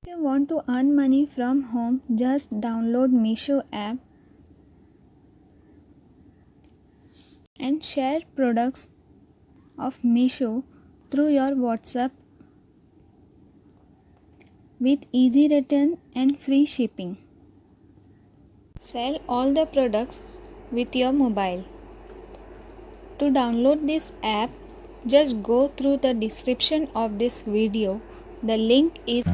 If you want to earn money from home, just download Meesho app and share products of Meesho through your WhatsApp with easy return and free shipping. Sell all the products with your mobile. To download this app, just go through the description of this video. The link is